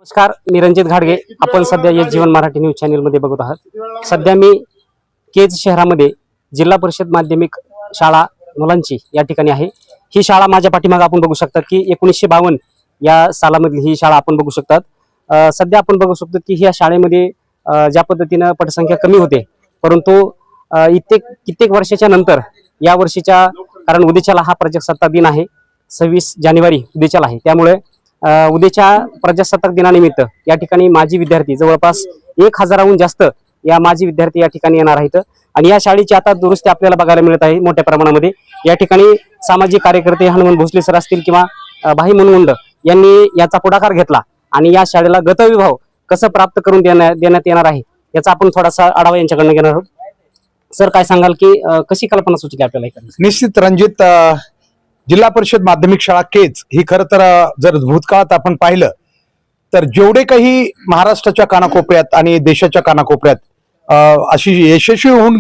नमस्कार, मी रणजित घाडगे. आपण सध्या या जीवन मराठी न्यूज चॅनल मध्ये बघत आहात. सध्या मी केज शहरामध्ये जिल्हा परिषद माध्यमिक शाळा मुलांची या ठिकाणी आहे. ही शाळा माझ्या पाठीमागे आपण बघू शकता की 1952 या सालामधली ही शाळा आपण बघू शकतात. सध्या आपण बघू शकतो की ह्या शाळेमध्ये ज्या पद्धतीनं पटसंख्या कमी होते, परंतु कित्येक वर्षाच्या नंतर या वर्षीच्या, कारण उद्याच्याला हा प्रजासत्ताक दिन आहे, 26 जानेवारी उद्याच्याला आहे, त्यामुळे उद्याच्या प्रजासत्ताक दिनानिमित्त या ठिकाणी माजी विद्यार्थी जवळपास 1000हून जास्त या माजी विद्यार्थी या ठिकाणी येणार आहेत. आणि या शाळेची आता दुरुस्ती आपल्याला बघायला मिळत आहे मोठ्या प्रमाणामध्ये. या ठिकाणी सामाजिक कार्यकर्ते हनुमान भोसले सर असतील किंवा भाई मुनगुंड यांनी याचा पुढाकार घेतला आणि या शाळेला गतविभाव कसं प्राप्त करून देण्यात येणार आहे याचा आपण थोडासा आढावा यांच्याकडनं घेणार आहोत. सर, काय सांगाल की कशी कल्पना सुचली आपल्याला? निश्चित रणजित, जिल्हा परिषद माध्यमिक शाळा केज ही खरं तर जर भूतकाळात आपण पाहिलं तर जेवढे काही महाराष्ट्राच्या कानाकोपऱ्यात आणि देशाच्या कानाकोपऱ्यात अशी यशस्वी होऊन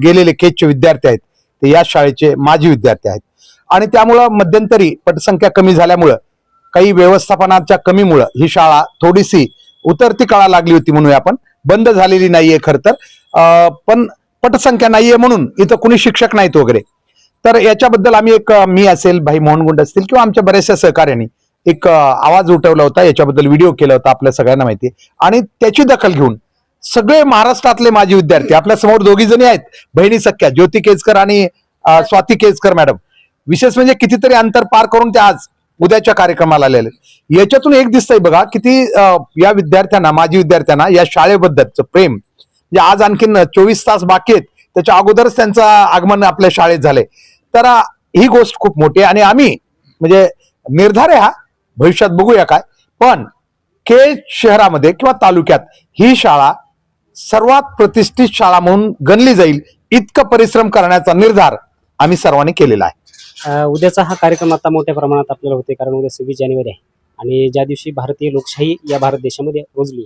गेलेले केजचे विद्यार्थी आहेत ते या शाळेचे माजी विद्यार्थी आहेत. आणि त्यामुळं मध्यंतरी पटसंख्या कमी झाल्यामुळं, काही व्यवस्थापनाच्या कमीमुळं ही शाळा थोडीशी उतरती काळा लागली होती, म्हणून आपण बंद झालेली नाहीये खरं तर. पण पटसंख्या नाहीये म्हणून इथं कुणी शिक्षक नाहीत वगैरे. तर याच्याबद्दल आम्ही मी असेल, भाई मोहनगुंड असतील किंवा आमच्या बऱ्याचशा सहकार्यांनी एक आवाज उठवला होता, याच्याबद्दल व्हिडिओ केला होता, आपल्या सगळ्यांना माहिती. आणि त्याची दखल घेऊन सगळे महाराष्ट्रातले माजी विद्यार्थी, आपल्या समोर दोघी जणी आहेत बहिणी सख्या, ज्योती केजकर आणि स्वाती केजकर मॅडम, विशेष म्हणजे कितीतरी अंतर पार करून ते आज उद्याच्या कार्यक्रमाला आलेले. याच्यातून एक दिसतंय बघा किती या विद्यार्थ्यांना, माजी विद्यार्थ्यांना या शाळेबद्दलचं प्रेम. म्हणजे आज आणखीन 24 तास बाकी आहेत, त्याच्या अगोदरच त्यांचं आगमन आपल्या शाळेत झालंय. तर ही गोष्ट खूप मोठी आहे आणि आम्ही म्हणजे निर्धार आहे हा, भविष्यात बघूया काय, पण केज शहरामध्ये किंवा तालुक्यात ही शाळा सर्वात प्रतिष्ठित शाळा म्हणून गणली जाईल इतकं परिश्रम करण्याचा निर्धार आम्ही सर्वांनी केलेला आहे. उद्याचा हा कार्यक्रम आता मोठ्या प्रमाणात आपल्याला होते, कारण उद्या 26 जानेवारी आहे आणि ज्या दिवशी भारतीय लोकशाही या भारत देशामध्ये रुजली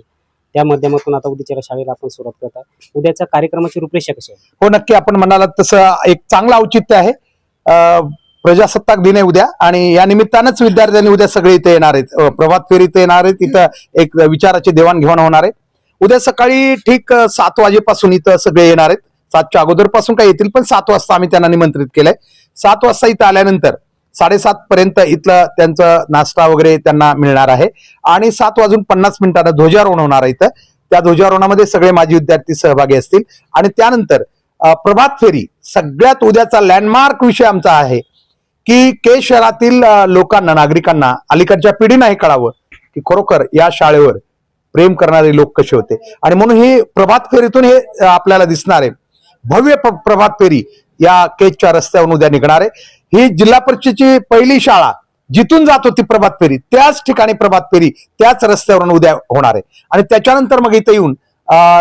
त्या माध्यमातून आता उद्याच्या शाळेला आपण सुरुवात करत आहोत. उद्याच्या कार्यक्रमाची रूपरेषा कशी आहे? हो, नक्की आपण म्हणालात तसं एक चांगलं औचित्य आहे. प्रजासत्ताक दिन आहे उद्या आणि या निमित्तानंच विद्यार्थ्यांनी उद्या सगळे इथे येणार आहेत, प्रभात फेरीत येणार आहेत, इथं एक विचाराची देवाणघेवाण होणार आहे. उद्या सकाळी ठीक 7 वाजेपासून इथं सगळे येणार आहेत. 7च्या अगोदरपासून काही येतील, पण 7 वाजता आम्ही त्यांना निमंत्रित केलंय. 7 वाजता इथं आल्यानंतर 7:30 पर्यंत इथलं त्यांचं नाश्ता वगैरे त्यांना मिळणार आहे आणि 7:50 ध्वजारोहण होणार आहे. इथं त्या ध्वजारोहणामध्ये सगळे माजी विद्यार्थी सहभागी असतील आणि त्यानंतर प्रभात फेरी, सगळ्यात उद्याचा लँडमार्क विषय आमचा आहे की केज शहरातील लोकांना, नागरिकांना, अलीकडच्या पिढीनं हे कळावं की खरोखर या शाळेवर प्रेम करणारे लोक कसे होते. आणि म्हणून ही प्रभात फेरीतून हे आपल्याला दिसणार आहे. भव्य प्रभात फेरी या केजच्या रस्त्यावरून उद्या निघणार आहे. ही जिल्हा परिषदेची पहिली शाळा जिथून जात होती प्रभात फेरी, त्याच ठिकाणी प्रभात फेरी त्याच रस्त्यावरून उद्या होणार आहे. आणि त्याच्यानंतर मग इथं येऊन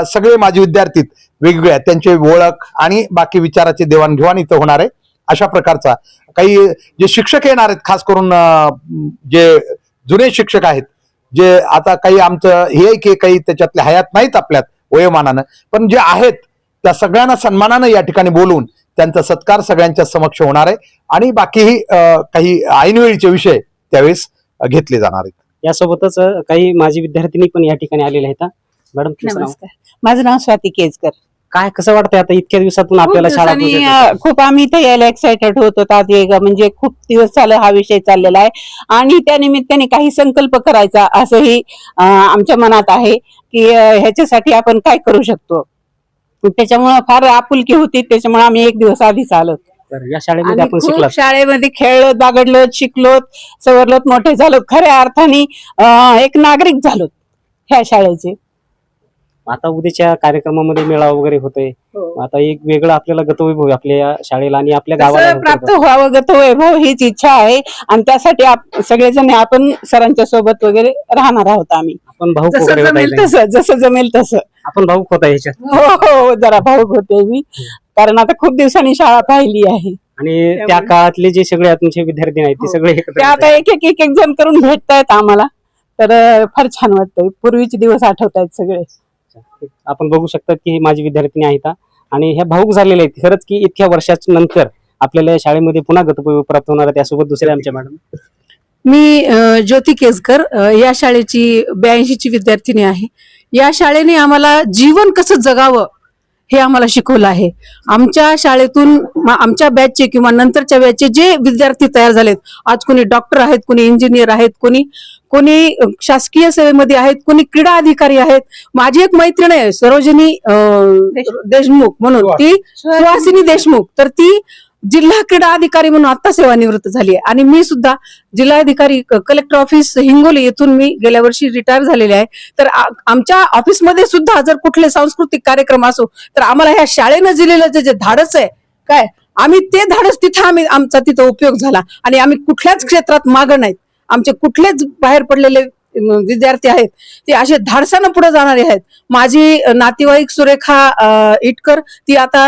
सगळे माजी विद्यार्थी वेगवेगळ्या त्यांची ओळख आणि बाकी विचाराची देवाणघेवाण इथं होणार आहे. अशा प्रकारचा काही जे शिक्षक येणार आहेत, खास करून जे जुने शिक्षक आहेत, जे आता काही आमचं हे की काही त्याच्यातले हयात नाहीत आपल्यात वयोमानानं, पण जे आहेत त्या सगळ्यांना सन्मानानं या ठिकाणी बोलवून त्यांचा सत्कार सगळ्यांच्या समक्ष होणार आहे आणि बाकीही काही ऐनवेळीचे विषय त्यावेळेस घेतले जाणार आहेत. यासोबतच काही माजी विद्यार्थिनी पण या ठिकाणी आलेले आहेत. मॅडम, नमस्कार, माझं नाव स्वाती केजकर. काय कसं वाटतंय आता इतक्या दिवसातून आपल्याला शाळा? खूप आम्ही इथे यायला एक्सायटेड होत होतात, म्हणजे खूप दिवस झालं हा विषय चाललेला आहे आणि त्या निमित्ताने काही संकल्प करायचा असंही आमच्या मनात आहे की ह्याच्यासाठी आपण काय करू शकतो. त्याच्यामुळे फार आपुलकी होती, त्याच्यामुळे आम्ही एक दिवस आधीच आलो. या शाळेमध्ये आपण शिकलो, शाळेमध्ये खेळलो, बागडलो, शिकलो, सवरलोत, मोठे झालो, खऱ्या अर्थाने एक नागरिक झालो ह्या शाळेचे. आता उद्याच्या कार्यक्रमामध्ये मेळावा वगैरे होतोय, आता एक वेगळं आपल्याला गतवैभव आपल्या या शाळेला आणि आपल्या गावाला प्राप्त व्हावं गतवैभव हीच इच्छा आहे आणि त्यासाठी सगळेजण आपण सरांच्या सोबत वगैरे राहणार आहोत. आम्ही आपण भाऊक जसं जमेल तसं आपण भाऊक होता ह्याच्यात. हो, जरा भाऊक होते मी, कारण आता खूप दिवसांनी शाळा पाहिली आहे आणि त्या काळातले जे सगळे तुमचे विद्यार्थी आहेत ते सगळे ते आता एक जण करून भेटतायत आम्हाला, तर फार छान वाटतंय. पूर्वीचे दिवस आठवत आहेत सगळे. आपण बघू शकता की माझे विद्यार्थी आहेत आणि ह्या भाऊक झालेले आहेत खरंच की इतक्या वर्षाच्या नंतर आपल्याला शाळेमध्ये पुन्हा गतवैभव प्राप्त होणार आहे. त्यासोबत दुसरे आमच्या मॅडम मी ज्योती केसकर या शाळेची 82ची विद्यार्थिनी आहे. या शाळेने आम्हाला जीवन कसं जगावं हे आम्हाला शिकवलं आहे. आमच्या शाळेतून आमच्या बॅचचे किंवा नंतरच्या बॅचचे जे विद्यार्थी तयार झालेत, आज कोणी डॉक्टर आहेत, कोणी इंजिनियर आहेत, कोणी शासकीय सेवेमध्ये आहेत, कोणी क्रीडा अधिकारी आहेत. माझी एक मैत्रीण आहे सरोजिनी देशमुख म्हणून, ती सुहासिनी देशमुख, तर ती जिल्हा क्रीडा अधिकारी म्हणून आता सेवानिवृत्त झाली आहे. आणि मी सुद्धा जिल्हाधिकारी कलेक्टर ऑफिस हिंगोली येथून मी गेल्या वर्षी रिटायर झालेले आहे. तर आमच्या ऑफिसमध्ये सुद्धा जर कुठले सांस्कृतिक कार्यक्रम असो तर आम्हाला ह्या शाळेनं दिलेलं जे धाडस आहे काय, आम्ही ते धाडस तिथं आमचा तिथं उपयोग झाला. आणि आम्ही कुठल्याच क्षेत्रात मागं नाहीत. आमचे कुठलेच बाहेर पडलेले विद्यार्थी आहेत ते असे धाडसानं पुढे जाणारे आहेत. माझी नातेवाईक सुरेखा इटकर, ती आता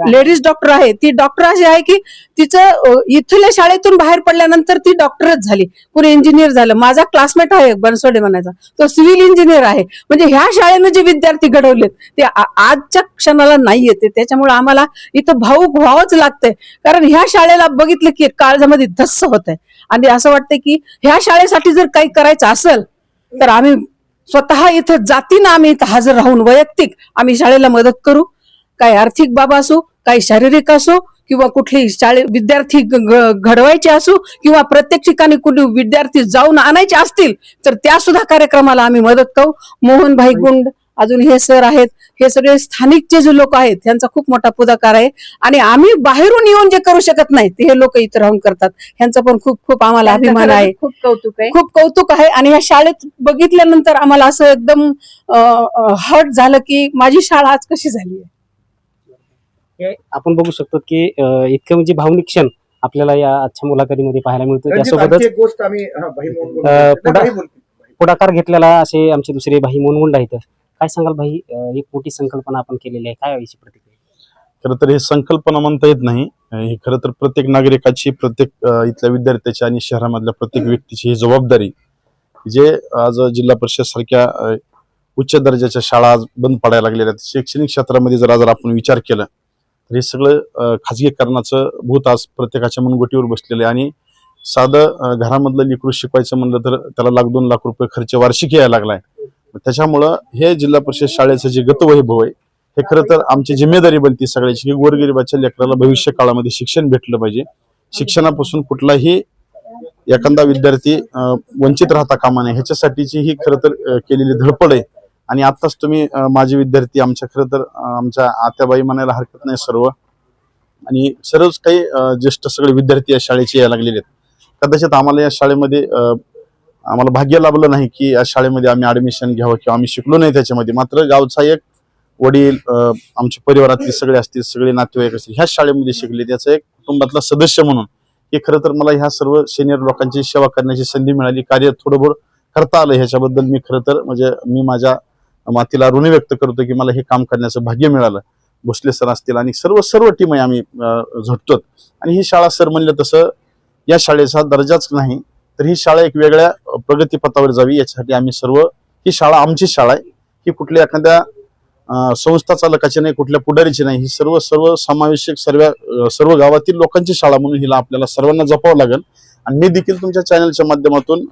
लेडीज डॉक्टर आहे. ती डॉक्टर अशी आहे की तिचं इथल्या शाळेतून बाहेर पडल्यानंतर ती डॉक्टरच झाली, कोणी इंजिनियर झालं. माझा क्लासमेट आहे बनसोडे म्हणायचा, तो सिव्हिल इंजिनियर आहे. म्हणजे ह्या शाळेनं जे विद्यार्थी घडवलेत ते आजच्या क्षणाला नाही येते. त्याच्यामुळे आम्हाला इथं भाऊक व्हावंच लागतंय, कारण ह्या शाळेला बघितलं की काळजामध्ये धस्स होत आहे. आणि असं वाटतंय की ह्या शाळेसाठी जर काही करायचं असेल तर आम्ही स्वतः इथं जातीनं आम्ही इथं हजर राहून वैयक्तिक आम्ही शाळेला मदत करू. काही आर्थिक बाब असो, काही शारीरिक असो, किंवा कुठली विद्यार्थी घडवायचे असो, किंवा प्रत्येक ठिकाणी कुठे विद्यार्थी जाऊन आणायचे असतील तर त्या सुद्धा कार्यक्रमाला आम्ही मदत करू. मोहनभाई गुंड, अजून हे सर आहेत, हे सगळे स्थानिकचे जे लोक आहेत त्यांचा खूप मोठा पुढाकार आहे. आणि आम्ही बाहेरून येऊन जे करू शकत नाही ते हे लोक इथं राहून करतात. ह्यांचा पण खूप खूप आम्हाला अभिमान आहे, खूप कौतुक आहे. आणि ह्या शाळेत बघितल्यानंतर आम्हाला असं एकदम हर्ट झालं की माझी शाळा आज कशी झाली आहे. आपण बघू शकतो की इतकं म्हणजे भावनिक क्षण आपल्याला या आजच्या मुलाखतीमध्ये पाहायला मिळतो. त्यासोबतच पुढाकार घेतलेला असे आमचे दुसरे भाई मोनगुंड आहेत. काय सांगाल भाई, एक मोठी संकल्पना आपण केलेली आहे, काय याची प्रतिक्रिया? खरं तर हे संकल्पना म्हणता येत नाही. हे खरं तर प्रत्येक नागरिकाची, प्रत्येक इथल्या विद्यार्थ्याची आणि शहरामधल्या प्रत्येक व्यक्तीची ही जबाबदारी, जे आज जिल्हा परिषद सारख्या उच्च दर्जाच्या शाळा आज बंद पडायला लागलेल्या आहेत. शैक्षणिक क्षेत्रामध्ये जर आपण विचार केला तर हे सगळं खाजगीकरणाचं भूत आज प्रत्येकाच्या मनगोटीवर बसलेलं आहे. आणि साधं घरामधलं लेकरू शिकवायचं म्हणलं तर त्याला 1-2 लाख रुपये खर्च वार्षिक यायला लागलाय. त्याच्यामुळं हे जिल्हा परिषद शाळेचं जे गतवैभव आहे हे खरं तर आमची जिम्मेदारी बनती सगळ्याची की गोरगरिबाच्या लेकराला भविष्य काळामध्ये शिक्षण भेटलं पाहिजे. शिक्षणापासून कुठलाही एखादा विद्यार्थी वंचित राहता कामा नये, ह्याच्यासाठीची ही खरं तर केलेली धडपड आहे. आणि आताच तुम्ही माझे विद्यार्थी आमच्या खरं तर आमच्या आत्याबाई म्हणायला हरकत नाही सर्व, आणि सर्वच काही ज्येष्ठ सगळे विद्यार्थी या शाळेचे यायला लागलेले आहेत. कदाचित आम्हाला या शाळेमध्ये आम्हाला भाग्य लाभलं नाही की या शाळेमध्ये आम्ही ऍडमिशन घ्यावं किंवा आम्ही शिकलो नाही त्याच्यामध्ये. मात्र गावचा एक वडील, आमच्या परिवारातले सगळे असतील, सगळे नातेवाईक असतील, ह्या शाळेमध्ये शिकले, त्याचा एक कुटुंबातला सदस्य म्हणून हे खरं तर मला ह्या सर्व सिनियर लोकांची सेवा करण्याची संधी मिळाली. कार्य थोडंफोर करता आलं, ह्याच्याबद्दल मी खरं तर म्हणजे मी माझ्या मातीला ऋण व्यक्त करतो की मला हे काम करण्याचं भाग्य मिळालं. भोसले सर असतील आणि सर्व टीम आहे आम्ही झटतो. आणि ही शाळा सर म्हणलं तसं या शाळेचा दर्जाच नाही तर ही शाळा एक वेगळ्या प्रगतीपथावर जावी याच्यासाठी आम्ही सर्व, ही शाळा आमची शाळा आहे, ही कुठल्या एखाद्या संस्था चालकाची नाही, कुठल्या पुढारीची नाही, ही सर्व समावेशक सर्व गावातील लोकांची शाळा म्हणून हिला आपल्याला सर्वांना जपावं लागेल. आणि मी देखील तुमच्या चॅनलच्या माध्यमातून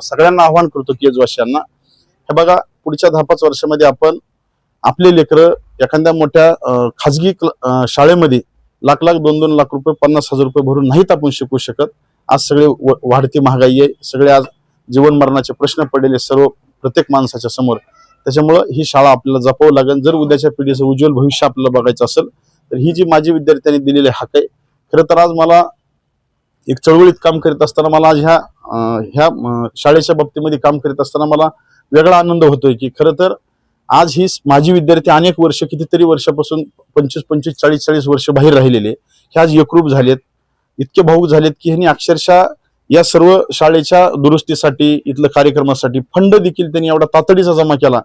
सगळ्यांना आवाहन करतो की यजवाशांना, हे बघा पुढच्या 10-5 वर्षामध्ये आपण आपले लेकरं एखाद्या मोठ्या खाजगी शाळेमध्ये लाख 2-2 लाख रुपये, 50,000 रुपये भरून नाहीत आपण शिकू शकत. आज सगळे वाढती महागाई आहे, सगळे आज जीवन मरणाचे प्रश्न पडलेले सर्व प्रत्येक माणसाच्या समोर. त्याच्यामुळं ही शाळा आपल्याला जपावं लागेल. जर उद्याच्या पिढीचं उज्ज्वल भविष्य आपल्याला बघायचं असेल तर ही जी माझी विद्यार्थ्यांनी दिलेली हक्क आहे. खरं तर आज मला एक चळवळीत काम करीत असताना, मला आज ह्या शाळेच्या बाबतीमध्ये काम करीत असताना मला वेगळा आनंद होतोय की खरं तर आज ही माझी विद्यार्थी अनेक वर्ष, कितीतरी वर्षापासून 25, 40 वर्ष बाहेर राहिलेले हे आज एकरूप झालेत, इतके भाऊक झालेत की ह्यांनी अक्षरशः या सर्व शाळेच्या दुरुस्तीसाठी, इथल्या कार्यक्रमासाठी फंड देखील त्यांनी एवढा तातडीचा जमा केला.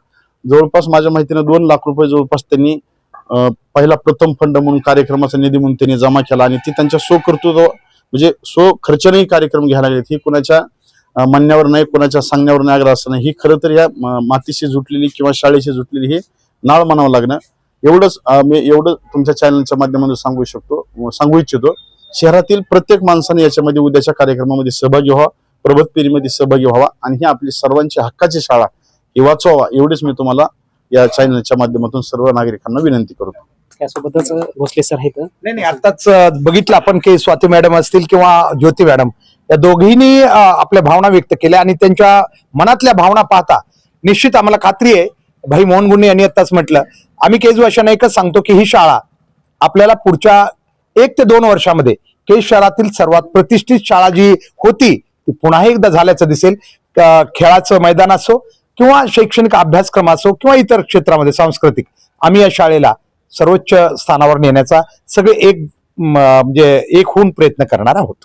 जवळपास माझ्या माहितीने 2 लाख रुपये जवळपास त्यांनी पहिला प्रथम फंड म्हणून, कार्यक्रमाचा निधी म्हणून त्यांनी जमा केला. आणि ती त्यांच्या स्वकर्तृत्व म्हणजे खर्चानेही कार्यक्रम घ्यायला लागलेत. ही कोणाच्या म्हणण्यावर नाही, कोणाच्या सांगण्यावर नाही, आग्रह असं नाही, ही खरं तर या मातीशी जुटलेली किंवा शाळेशी जुटलेली ही नाळ म्हणावं लागणं. एवढंच मी तुमच्या चॅनलच्या माध्यमातून सांगू इच्छितो. शहरातील प्रत्येक माणसाने याच्यामध्ये उद्याच्या कार्यक्रमामध्ये सहभागी व्हावा. प्रभात फेरीमध्ये सहभागी व्हावा आणि ही आपली सर्वांची हक्काची शाळा ही वाचवावा, एवढीच मी तुम्हाला या चॅनलच्या माध्यमातून सर्व नागरिकांना विनंती करतो. त्यासोबतच भोसले सर आहेत. नाही, आताच बघितलं आपण की स्वाती मॅडम असतील किंवा ज्योती मॅडम या दोघींनी आपल्या भावना व्यक्त केल्या आणि त्यांच्या मनातल्या भावना पाहता निश्चित आम्हाला खात्री आहे, भाई मोहन गुन्हे यांनी आताच म्हटलं, आम्ही केज वाशांना एकच सांगतो की ही शाळा आपल्याला पुढच्या 1 ते 2 वर्षामध्ये केज शहरातील सर्वात प्रतिष्ठित शाळा जी होती ती पुन्हा एकदा झाल्याचं दिसेल. खेळाचं मैदान असो किंवा शैक्षणिक अभ्यासक्रम असो किंवा इतर क्षेत्रामध्ये सांस्कृतिक, आम्ही या शाळेला सर्वोच्च स्थानावर नेण्याचा सगळे म्हणजे एक होऊन प्रयत्न करणार आहोत.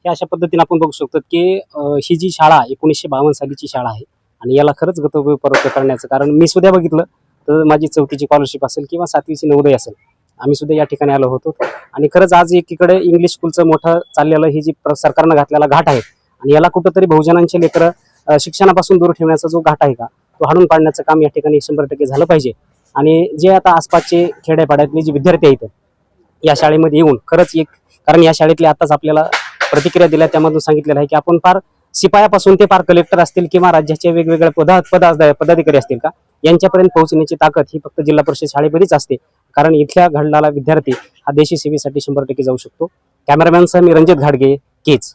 हे अशा पद्धतीने आपण बघू शकतो की ही जी शाळा 1952 सालीची शाळा आहे आणि याला खरंच गतवैभव करण्याचं कारण मी सुद्धा बघितलं तर माझी 4थीची स्कॉलरशिप असेल किंवा 7वीची नवोदय असेल, आम्ही सुद्धा या ठिकाणी आलो होतो आणि खरंच आज एकीकडे इंग्लिश स्कूलचं मोठं चाललेलं ही जी सरकारनं घातलेला घाट आहे आणि याला कुठंतरी बहुजनांचे लेकरं शिक्षणापासून दूर ठेवण्याचा जो घाट आहे का तो हाणून पाडण्याचं काम या ठिकाणी 100% झालं पाहिजे. आणि जे आता आसपासचे खेड्यापाड्यातले जे विद्यार्थी आहेत या शाळेमध्ये येऊन खरंच कारण या शाळेतले आताच आपल्याला प्रतिक्रिया दिल्या त्यामधून सांगितलेलं आहे की आपण फार शिपायापासून ते फार कलेक्टर असतील किंवा राज्याचे वेगवेगळे पदाधिकारी असतील का यांच्यापर्यंत पोहोचण्याची ताकद ही फक्त जिल्हा परिषद शाळेमध्येच असते. कारण इथल्या घडलेला विद्यार्थी हा देशी सेवेसाठी 100% जाऊ शकतो. कॅमेरामॅनसह मी रणजित घाडगे, केज.